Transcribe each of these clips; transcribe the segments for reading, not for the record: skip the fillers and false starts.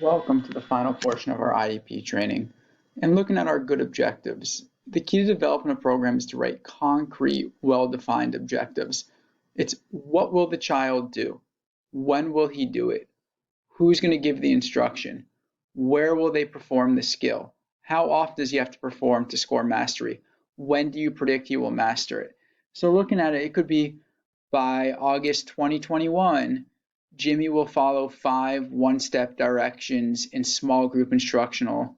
Welcome to the final portion of our IEP training. And looking at our good objectives, the key to developing a program is to write concrete, well-defined objectives. It's what will the child do? When will he do it? Who's going to give the instruction? Where will they perform the skill? How often does he have to perform to score mastery? When do you predict he will master it? So looking at it, it could be by August 2021, Jimmy will follow 5 one-step directions in small group instructional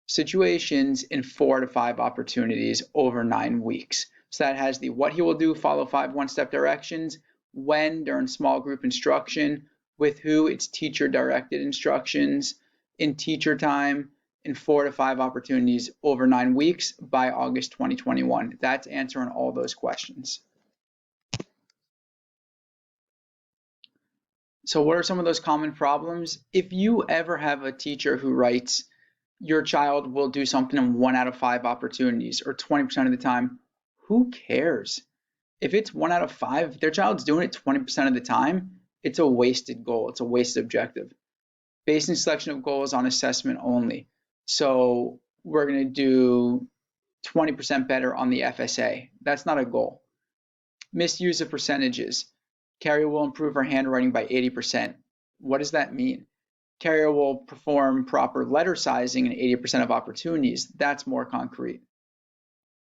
situations in 4 to 5 opportunities over 9 weeks. So that has the what he will do, follow 5 one-step directions, when during small group instruction, with who, it's teacher-directed instructions, in teacher time, in 4 to 5 opportunities over 9 weeks by August 2021. That's answering all those questions. So what are some of those common problems? If you ever have a teacher who writes, your child will do something in 1 out of 5 opportunities or 20% of the time, who cares? If it's 1 out of 5, if their child's doing it 20% of the time, it's a wasted goal. It's a wasted objective. Basing selection of goals on assessment only. So we're going to do 20% better on the FSA. That's not a goal. Misuse of percentages. Carrier will improve her handwriting by 80%. What does that mean? Carrier will perform proper letter sizing in 80% of opportunities. That's more concrete.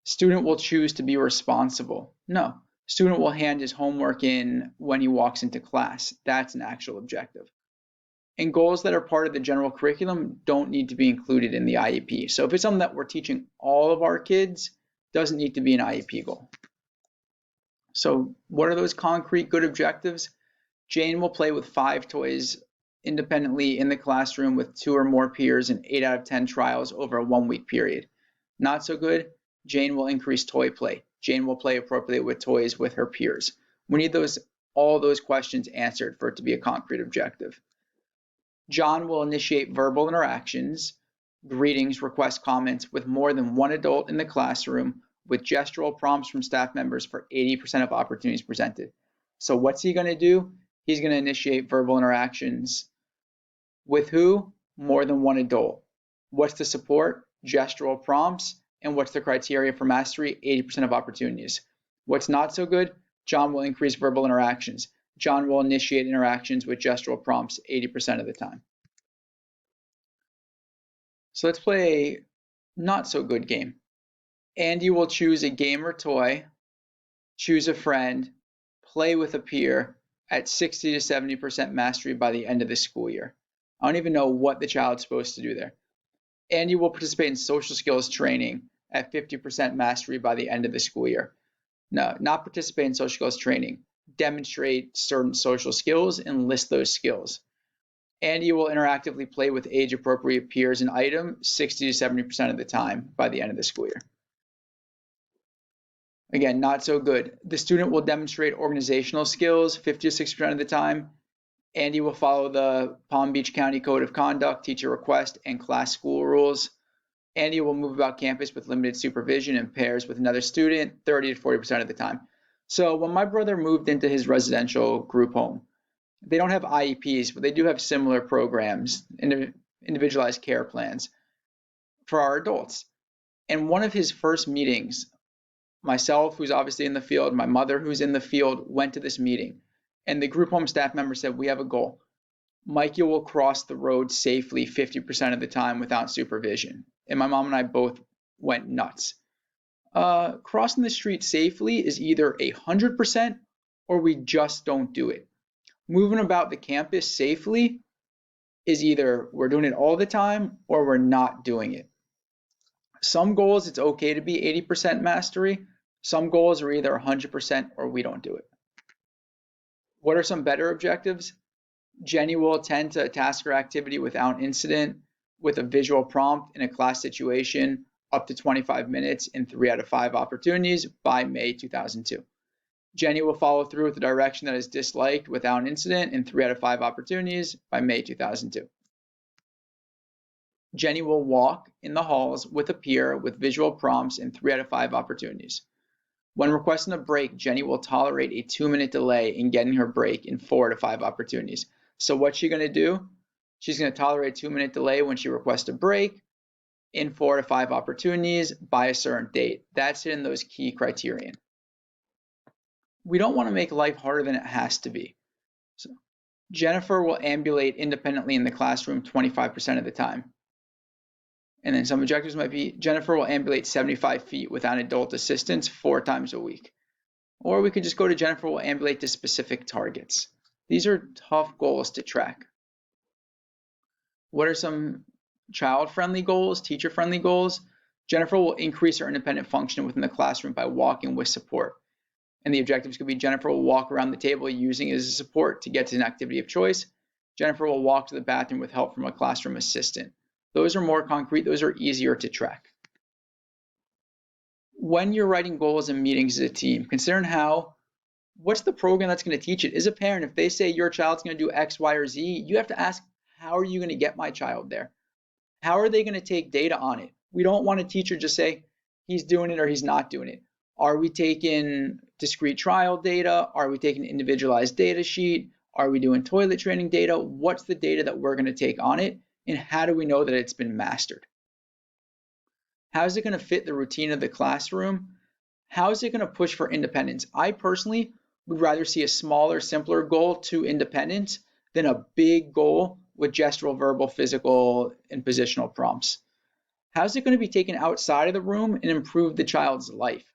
Student will choose to be responsible. No. Student will hand his homework in when he walks into class. That's an actual objective. And goals that are part of the general curriculum don't need to be included in the IEP. So if it's something that we're teaching all of our kids, it doesn't need to be an IEP goal. So what are those concrete good objectives? Jane will play with 5 toys independently in the classroom with 2 or more peers in 8 out of 10 trials over a 1-week period. Not so good, Jane will increase toy play. Jane will play appropriately with toys with her peers. We need all those questions answered for it to be a concrete objective. John will initiate verbal interactions, greetings, requests, comments with more than 1 adult in the classroom with gestural prompts from staff members for 80% of opportunities presented. So what's he going to do? He's going to initiate verbal interactions. With who? More than 1 adult. What's the support? Gestural prompts. And what's the criteria for mastery? 80% of opportunities. What's not so good? John will increase verbal interactions. John will initiate interactions with gestural prompts 80% of the time. So let's play a not so good game. Andy will choose a game or toy, choose a friend, play with a peer at 60 to 70% mastery by the end of the school year. I don't even know what the child's supposed to do there. Andy will participate in social skills training at 50% mastery by the end of the school year. No, not participate in social skills training. Demonstrate certain social skills and list those skills. Andy will interactively play with age-appropriate peers and items 60 to 70% of the time by the end of the school year. Again, not so good. The student will demonstrate organizational skills 50 to 60% of the time. Andy will follow the Palm Beach County Code of Conduct, teacher request, and class school rules. Andy will move about campus with limited supervision in pairs with another student 30 to 40% of the time. So when my brother moved into his residential group home, they don't have IEPs, but they do have similar programs, individualized care plans for our adults. And one of his first meetings, myself, who's obviously in the field, my mother, who's in the field, went to this meeting. And the group home staff member said, we have a goal. Mikey will cross the road safely 50% of the time without supervision. And my mom and I both went nuts. Crossing the street safely is either 100% or we just don't do it. Moving about the campus safely is either we're doing it all the time or we're not doing it. Some goals, it's okay to be 80% mastery. Some goals are either 100% or we don't do it. What are some better objectives? Jenny will attend to a task or activity without incident with a visual prompt in a class situation up to 25 minutes in 3 out of 5 opportunities by May 2002. Jenny will follow through with the direction that is disliked without incident in 3 out of 5 opportunities by May 2002. Jenny will walk in the halls with a peer with visual prompts in 3 out of 5 opportunities. When requesting a break, Jenny will tolerate a 2-minute delay in getting her break in 4 to 5 opportunities. So what's she going to do? She's going to tolerate a 2-minute delay when she requests a break in 4 to 5 opportunities by a certain date. That's in those key criterion. We don't want to make life harder than it has to be. So Jennifer will ambulate independently in the classroom 25% of the time. And then some objectives might be Jennifer will ambulate 75 feet without adult assistance 4 times a week. Or we could just go to Jennifer will ambulate to specific targets. These are tough goals to track. What are some child-friendly goals, teacher-friendly goals? Jennifer will increase her independent function within the classroom by walking with support. And the objectives could be Jennifer will walk around the table using it as a support to get to an activity of choice. Jennifer will walk to the bathroom with help from a classroom assistant. Those are more concrete, those are easier to track. When you're writing goals and meetings as a team, consider what's the program that's going to teach it? As a parent, if they say your child's going to do X, Y, or Z, you have to ask, how are you going to get my child there? How are they going to take data on it? We don't want a teacher just say he's doing it or he's not doing it. Are we taking discrete trial data? Are we taking individualized data sheet? Are we doing toilet training data? What's the data that we're going to take on it? And how do we know that it's been mastered? How is it going to fit the routine of the classroom? How is it going to push for independence? I personally would rather see a smaller, simpler goal to independence than a big goal with gestural, verbal, physical, and positional prompts. How is it going to be taken outside of the room and improve the child's life?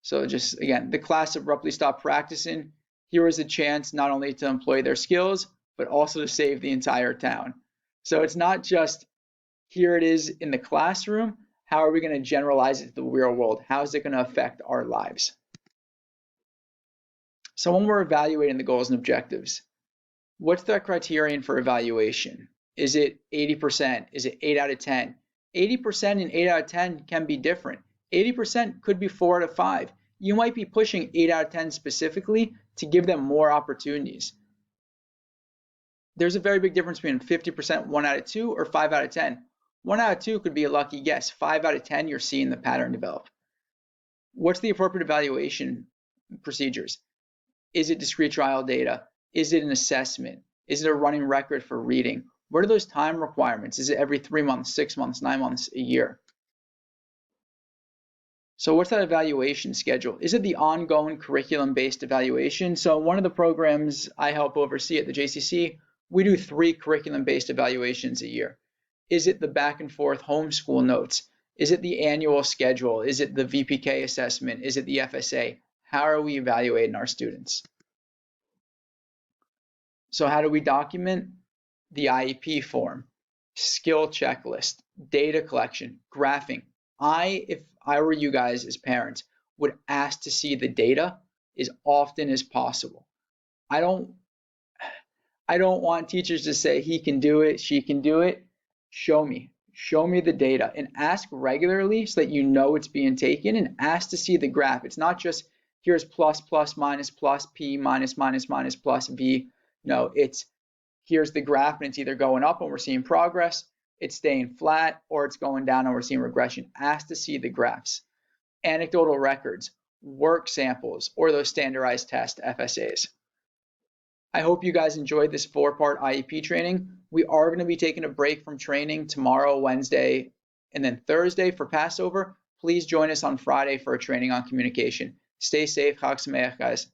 So just again, the class abruptly stopped practicing. Here was a chance not only to employ their skills, but also to save the entire town. So it's not just here it is in the classroom. How are we going to generalize it to the real world? How is it going to affect our lives? So when we're evaluating the goals and objectives, what's the criterion for evaluation? Is it 80%? Is it 8 out of 10? 80% and 8 out of 10 can be different. 80% could be 4 out of 5. You might be pushing 8 out of 10 specifically to give them more opportunities. There's a very big difference between 50%, 1 out of 2, or 5 out of 10. 1 out of 2 could be a lucky guess. 5 out of 10, you're seeing the pattern develop. What's the appropriate evaluation procedures? Is it discrete trial data? Is it an assessment? Is it a running record for reading? What are those time requirements? Is it every 3 months, 6 months, 9 months, a year? So what's that evaluation schedule? Is it the ongoing curriculum-based evaluation? So one of the programs I help oversee at the JCC, we do 3 curriculum-based evaluations a year. Is it the back and forth homeschool notes? Is it the annual schedule? Is it the VPK assessment? Is it the FSA? How are we evaluating our students? So how do we document? The IEP form, skill checklist, data collection, graphing. If I were you guys as parents, would ask to see the data as often as possible. I don't want teachers to say he can do it, she can do it. Show me the data and ask regularly so that you know it's being taken, and ask to see the graph. It's not just here's plus, plus, minus, plus, P, minus, minus, minus, plus, V. No, it's here's the graph and it's either going up and we're seeing progress, it's staying flat, or it's going down and we're seeing regression. Ask to see the graphs. Anecdotal records, work samples, or those standardized test FSAs. I hope you guys enjoyed this 4-part IEP training. We are going to be taking a break from training tomorrow, Wednesday, and then Thursday for Passover. Please join us on Friday for a training on communication. Stay safe. Chag Sameach, guys.